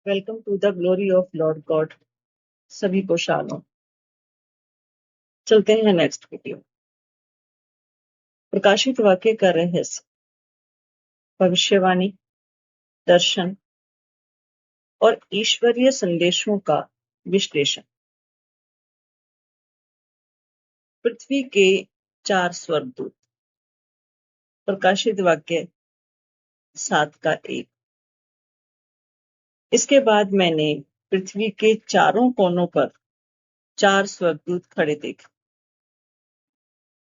Welcome to the glory of lord god. सभी को शालों। चलते हैं नेक्स्ट वीडियो। प्रकाशित वाक्य का रहस्य, भविष्यवाणी, दर्शन और ईश्वरीय संदेशों का विश्लेषण। पृथ्वी के 4 स्वर्गदूत। प्रकाशित वाक्य 7:1। इसके बाद मैंने पृथ्वी के चारों कोनों पर 4 स्वर्गदूत खड़े देखे।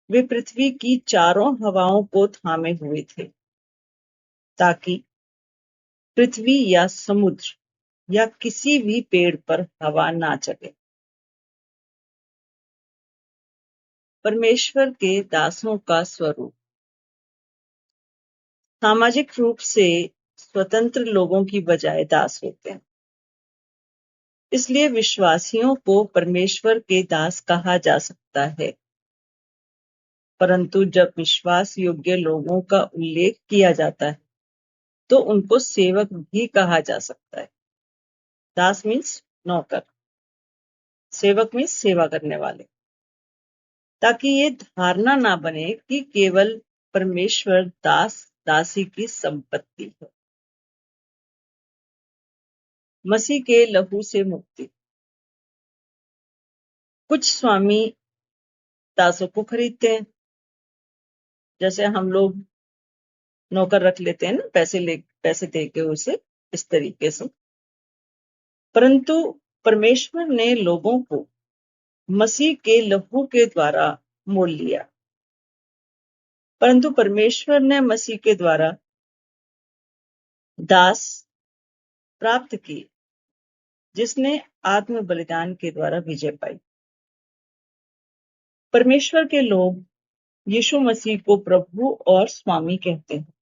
वे पृथ्वी की चारों हवाओं को थामे हुए थे, ताकि पृथ्वी या समुद्र या किसी भी पेड़ पर हवा ना चले। परमेश्वर के दासों का स्वरूप। सामाजिक रूप से स्वतंत्र लोगों की बजाय दास होते हैं, इसलिए विश्वासियों को परमेश्वर के दास कहा जा सकता है। परंतु जब विश्वास योग्य लोगों का उल्लेख किया जाता है तो उनको सेवक भी कहा जा सकता है। दास मीन्स नौकर, सेवक मीन्स सेवा करने वाले, ताकि ये धारणा ना बने कि केवल परमेश्वर दास दासी की संपत्ति है। मसीह के लहू से मुक्ति। कुछ स्वामी दासों को खरीदते हैं, जैसे हम लोग नौकर रख लेते हैं ना, पैसे दे के उसे, इस तरीके से। परंतु परमेश्वर ने लोगों को मसीह के लहू के द्वारा मोल लिया। परंतु परमेश्वर ने मसीह के द्वारा दास प्राप्त किए, जिसने आत्म बलिदान के द्वारा विजय पाई। परमेश्वर के लोग यीशु मसीह को प्रभु और स्वामी कहते हैं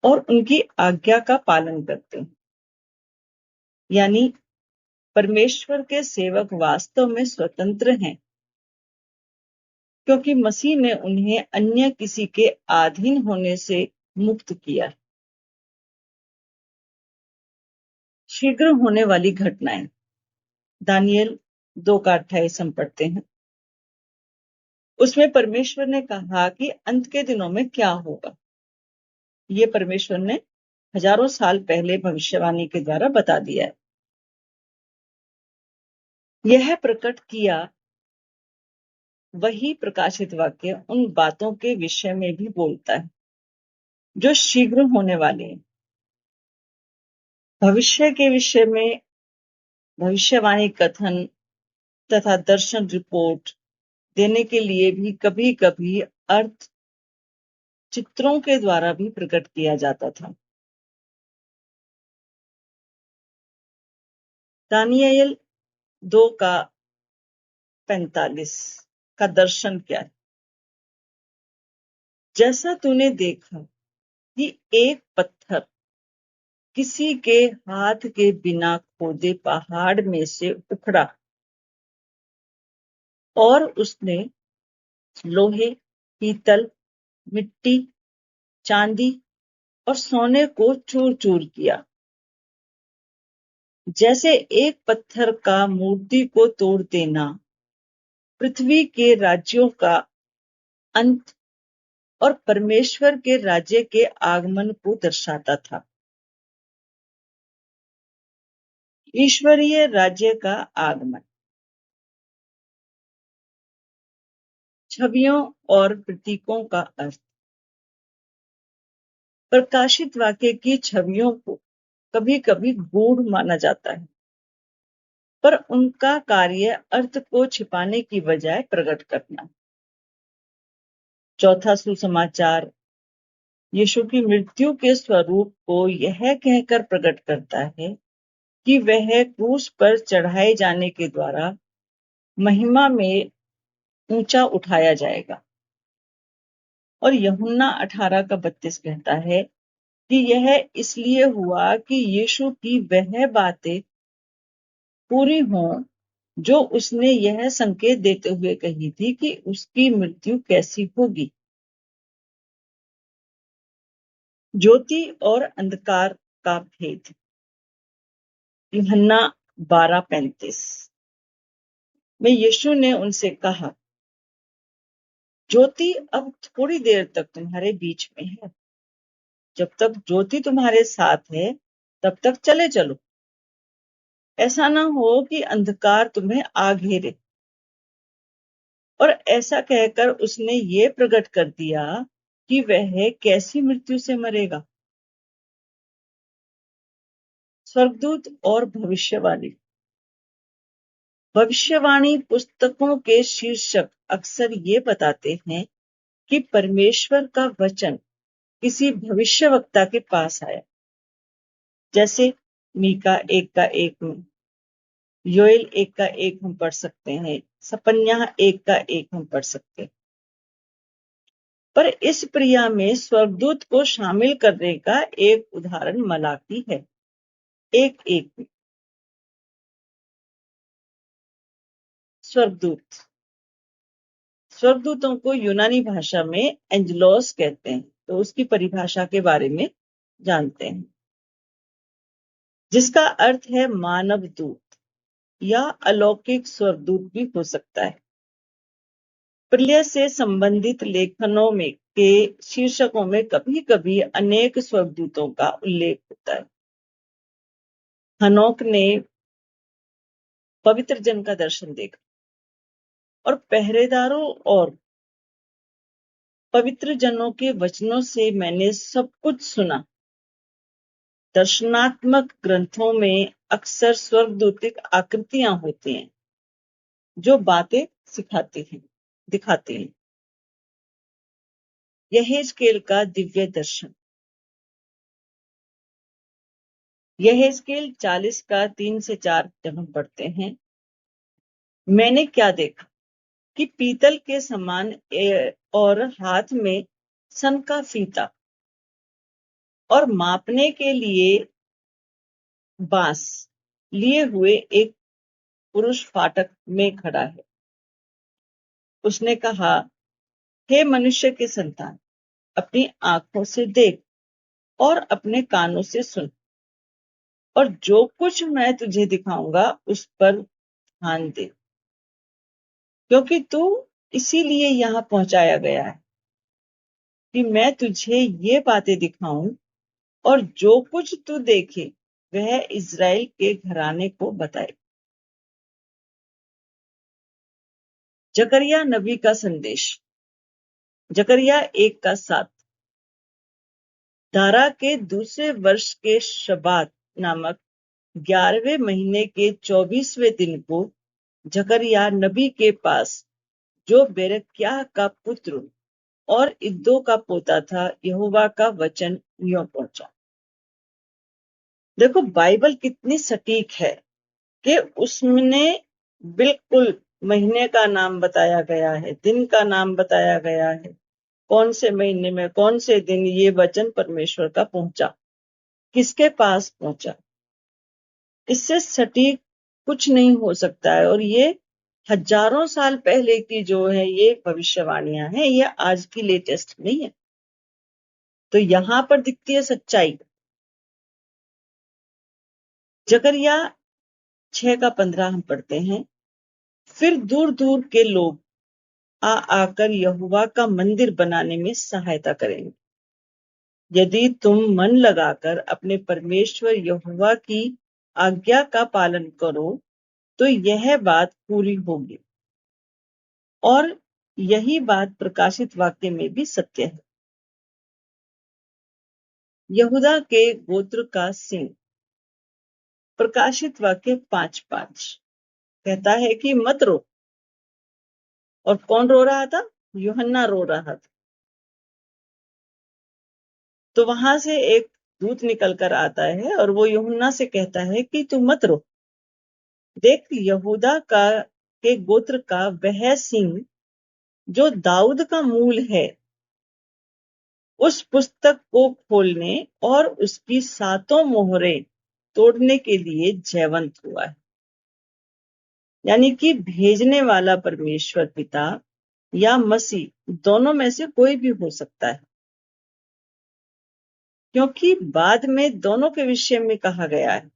और उनकी आज्ञा का पालन करते हैं। यानी परमेश्वर के सेवक वास्तव में स्वतंत्र हैं, क्योंकि मसीह ने उन्हें अन्य किसी के अधीन होने से मुक्त किया। शीघ्र होने वाली घटनाएं। दानियल 2:28 हम पढ़ते हैं। उसमें परमेश्वर ने कहा कि अंत के दिनों में क्या होगा। ये परमेश्वर ने हजारों साल पहले भविष्यवाणी के द्वारा बता दिया है। यह प्रकट किया वही प्रकाशित वाक्य उन बातों के विषय में भी बोलता है जो शीघ्र होने वाले हैं। भविष्य के विषय में भविष्यवाणी कथन तथा दर्शन रिपोर्ट देने के लिए भी कभी कभी अर्थ चित्रों के द्वारा भी प्रकट किया जाता था। दानियल 2:45 का दर्शन क्या है। जैसा तूने देखा कि एक पत्थर किसी के हाथ के बिना खोदे पहाड़ में से उखड़ा और उसने लोहे, पीतल, मिट्टी, चांदी और सोने को चूर चूर किया। जैसे एक पत्थर का मूर्ति को तोड़ देना पृथ्वी के राज्यों का अंत और परमेश्वर के राज्य के आगमन को दर्शाता था। ईश्वरीय राज्य का आगमन। छवियों और प्रतीकों का अर्थ। प्रकाशित वाक्य की छवियों को कभी कभी गूढ़ माना जाता है, पर उनका कार्य अर्थ को छिपाने की बजाय प्रकट करना। चौथा सुसमाचार यीशु की मृत्यु के स्वरूप को यह कहकर प्रकट करता है कि वह क्रूस पर चढ़ाए जाने के द्वारा महिमा में ऊंचा उठाया जाएगा। और यूहन्ना 18:32 कहता है कि यह इसलिए हुआ कि यीशु की वह बातें पूरी हों जो उसने यह संकेत देते हुए कही थी कि उसकी मृत्यु कैसी होगी। ज्योति और अंधकार का भेद। यूहन्ना 12:35 में यीशु ने उनसे कहा, ज्योति अब थोड़ी देर तक तुम्हारे बीच में है, जब तक ज्योति तुम्हारे साथ है तब तक चले चलो, ऐसा ना हो कि अंधकार तुम्हें आ घेरे। और ऐसा कहकर उसने ये प्रकट कर दिया कि वह कैसी मृत्यु से मरेगा। स्वर्गदूत और भविष्यवाणी। भविष्यवाणी पुस्तकों के शीर्षक अक्सर ये बताते हैं कि परमेश्वर का वचन किसी भविष्यवक्ता के पास आया, जैसे मीका 1:1 में, योएल 1:1 हम पढ़ सकते हैं, सपन्याह 1:1 हम पढ़ सकते हैं। पर इस क्रिया में स्वर्गदूत को शामिल करने का एक उदाहरण मलाकी है 1:1 में। स्वर्गदूतों को यूनानी भाषा में एंजलोस कहते हैं, तो उसकी परिभाषा के बारे में जानते हैं, जिसका अर्थ है मानव दूत या अलौकिक स्वर्गदूत भी हो सकता है। प्रलय से संबंधित लेखनों में के शीर्षकों में कभी कभी अनेक स्वर्गदूतों का उल्लेख होता है। हनोक ने पवित्र जन का दर्शन देखा और पहरेदारों और पवित्र जनों के वचनों से मैंने सब कुछ सुना। दर्शनात्मक ग्रंथों में अक्सर स्वर्गदूतिक आकृतियां होती हैं जो बातें दिखाती हैं। यहेजकेल का दिव्य दर्शन। यहेजकेल 40 का 3 से 4 जब हम पढ़ते हैं, मैंने क्या देखा कि पीतल के समान और हाथ में सन का फीता और मापने के लिए बांस लिए हुए एक पुरुष फाटक में खड़ा है। उसने कहा, हे मनुष्य के संतान, अपनी आंखों से देख और अपने कानों से सुन, और जो कुछ मैं तुझे दिखाऊंगा उस पर ध्यान दे, क्योंकि तू इसीलिए यहाँ पहुंचाया गया है कि मैं तुझे ये बातें दिखाऊं, और जो कुछ तू देखे वह इज़राइल के घराने को बताए। जकरिया नबी का संदेश। जकरिया 1:7 दारा के दूसरे वर्ष के शबात नामक 11वें महीने के 24वें दिन को जकरिया नबी के पास, जो बेरेक्याह का पुत्र और इद्दो का पोता था, यहोवा का वचन यूं पहुंचा। देखो बाइबल कितनी सटीक है कि उसने बिल्कुल महीने का नाम बताया गया है, दिन का नाम बताया गया है, कौन से महीने में कौन से दिन ये वचन परमेश्वर का पहुंचा, किसके पास पहुंचा। इससे सटीक कुछ नहीं हो सकता है। और ये हजारों साल पहले की जो है ये भविष्यवाणियां हैं, ये आज की लेटेस्ट नहीं है। तो यहां पर दिखती है सच्चाई। जकरिया 6:15 हम पढ़ते हैं, फिर दूर दूर के लोग आकर यहोवा का मंदिर बनाने में सहायता करेंगे। यदि तुम मन लगाकर अपने परमेश्वर यहोवा की आज्ञा का पालन करो तो यह बात पूरी होगी। और यही बात प्रकाशित वाक्य में भी सत्य है। यहूदा के गोत्र का सिंह। प्रकाशित वाक्य 5:5 कहता है कि मत रो। और कौन रो रहा था? यूहन्ना रो रहा था। तो वहां से एक दूत निकल कर आता है और वो यूहन्ना से कहता है कि तू मत रो। देख, यहूदा का के गोत्र का वह सिंह जो दाऊद का मूल है, उस पुस्तक को खोलने और उसकी 7 मोहरें तोड़ने के लिए जयवंत हुआ है। यानी कि भेजने वाला परमेश्वर पिता या मसीह, दोनों में से कोई भी हो सकता है, क्योंकि बाद में दोनों के विषय में कहा गया है।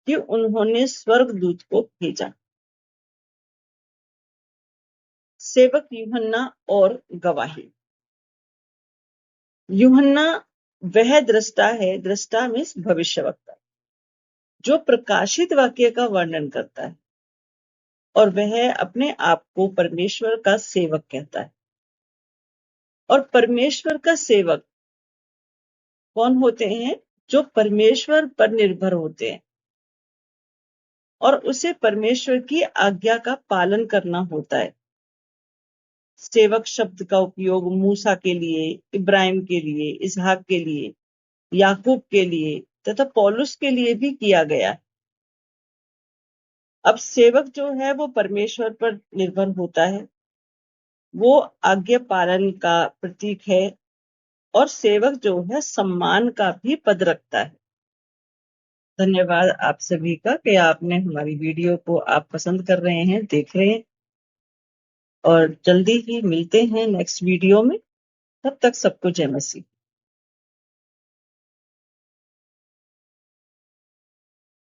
कि उन्होंने स्वर्गदूत को भेजा। सेवक यूहन्ना और गवाही। यूहन्ना वह दृष्टा है, दृष्टा मीन्स भविष्यवक्ता, जो प्रकाशित वाक्य का वर्णन करता है और वह अपने आप को परमेश्वर का सेवक कहता है। और परमेश्वर का सेवक कौन होते हैं? जो परमेश्वर पर निर्भर होते हैं और उसे परमेश्वर की आज्ञा का पालन करना होता है। सेवक शब्द का उपयोग मूसा के लिए, इब्राहिम के लिए, इसहाक के लिए, याकूब के लिए तथा पौलुस के लिए भी किया गया। अब सेवक जो है वो परमेश्वर पर निर्भर होता है, वो आज्ञा पालन का प्रतीक है और सेवक जो है सम्मान का भी पद रखता है। धन्यवाद आप सभी का कि आपने हमारी वीडियो को आप पसंद कर रहे हैं, देख रहे हैं, और जल्दी ही मिलते हैं नेक्स्ट वीडियो में। तब तक सबको जय मसीह।